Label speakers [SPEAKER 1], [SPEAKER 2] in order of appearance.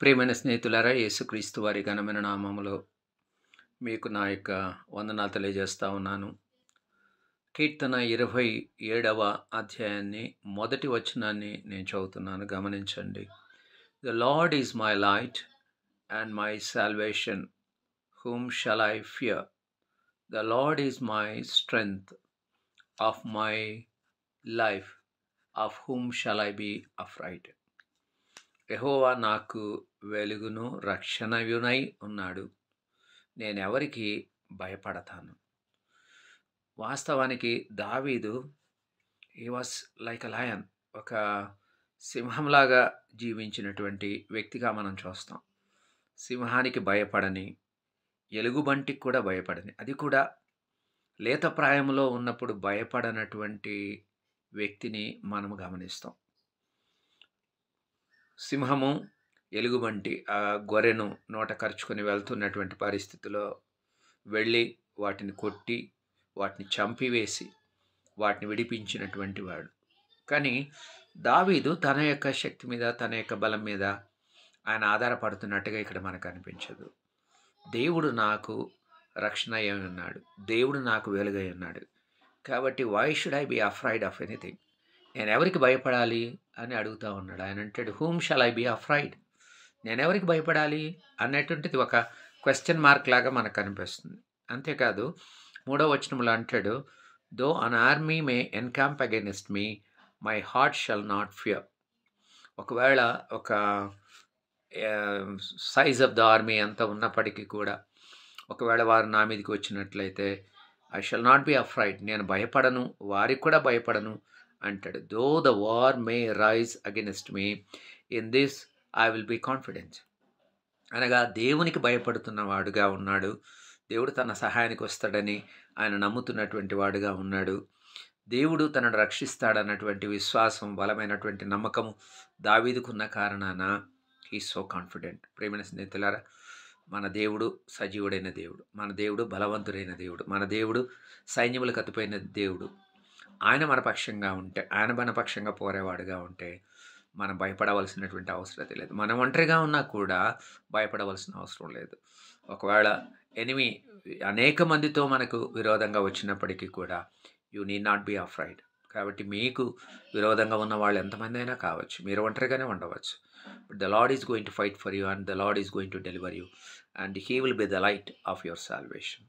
[SPEAKER 1] ప్రియమైన స్నేహితులారా, యేసుక్రీస్తు వారి ఘనమైన నామములో మీకు నా యొక్క వందనాలు తెలియజేస్తా ఉన్నాను. కీర్తన 27వ అధ్యాయాన్ని మొదటి వచనాన్ని నేను చదువుతున్నాను, గమనించండి. The lord is my light and my salvation, whom shall I fear? The Lord is my strength of my life, of whom shall I be afraid? యెహోవా నాకు వెలుగును రక్షణయునై ఉన్నాడు, నేనెవరికి భయపడతాను. వాస్తవానికి దావీదు he was like a lion, ఒక సింహంలాగా జీవించినటువంటి వ్యక్తిగా మనం చూస్తాం. సింహానికి భయపడని, ఎలుగుబంటికి కూడా భయపడని, అది కూడా లేత ప్రాయంలో ఉన్నప్పుడు భయపడనటువంటి వ్యక్తిని మనము గమనిస్తాం. సింహము, ఎలుగుబంటి ఆ గొర్రెను నోట కరుచుకొని వెళ్తున్నటువంటి పరిస్థితిలో వెళ్ళి వాటిని కొట్టి, వాటిని చంపివేసి, వాటిని విడిపించినటువంటి వాడు. కానీ దావీదు తన యొక్క శక్తి మీద, తన యొక్క బలం మీద ఆయన ఆధారపడుతున్నట్టుగా ఇక్కడ మనకు అనిపించదు. దేవుడు నాకు రక్షణ అయి ఉన్నాడు, దేవుడు నాకు వెలుగై ఉన్నాడు, కాబట్టి why should I be afraid of anything? నేను ఎవరికి భయపడాలి అని అడుగుతూ ఉన్నాడు. ఆయన అంటాడు, whom shall I be afraid? నేను ఎవరికి భయపడాలి అనేటువంటిది ఒక క్వశ్చన్ మార్క్ లాగా మనకు కనిపిస్తుంది. అంతేకాదు 3వ వచనంలో అంటాడు, though an army may encamp against me, my heart shall not fear. ఒకవేళ ఒక సైజ్ ఆఫ్ ద ఆర్మీ అంతా ఉన్నప్పటికీ కూడా ఒకవేళ వారు నా మీదకి వచ్చినట్లయితే I shall not be afraid, నేను భయపడను, వారికి కూడా భయపడను అంటాడు. Though the war may rise against me, in this I will be confident. అనగా దేవునికి భయపడుతున్న వాడుగా ఉన్నాడు, దేవుడు తన సహాయానికి వస్తాడని ఆయన నమ్ముతున్నటువంటి వాడుగా ఉన్నాడు, దేవుడు తనను రక్షిస్తాడన్నటువంటి విశ్వాసం, బలమైనటువంటి నమ్మకము దావీదుకున్న కారణాన హీ సో కాన్ఫిడెంట్. ప్రియమైన స్నేహితులారా, మన దేవుడు సజీవుడైన దేవుడు, మన దేవుడు బలవంతుడైన దేవుడు, మన దేవుడు సైన్యములకు అతిపోయిన దేవుడు. ఆయన మన పక్షంగా ఉంటే, ఆయన మన పక్షంగా పోరేవాడుగా ఉంటే మనం భయపడవలసినటువంటి అవసరం లేదు. మనం ఒంటరిగా ఉన్నా కూడా భయపడవలసిన అవసరం లేదు. ఒకవేళ ఎనిమి అనేక మందితో మనకు విరోధంగా వచ్చినప్పటికీ కూడా you need not be afraid. కాబట్టి మీకు విరోధంగా ఉన్న వాళ్ళు ఎంతమంది అయినా కావచ్చు, మీరు ఒంటరిగానే ఉండవచ్చు. But the lord is going to fight for you and the lord is going to deliver you and he will be the light of your salvation.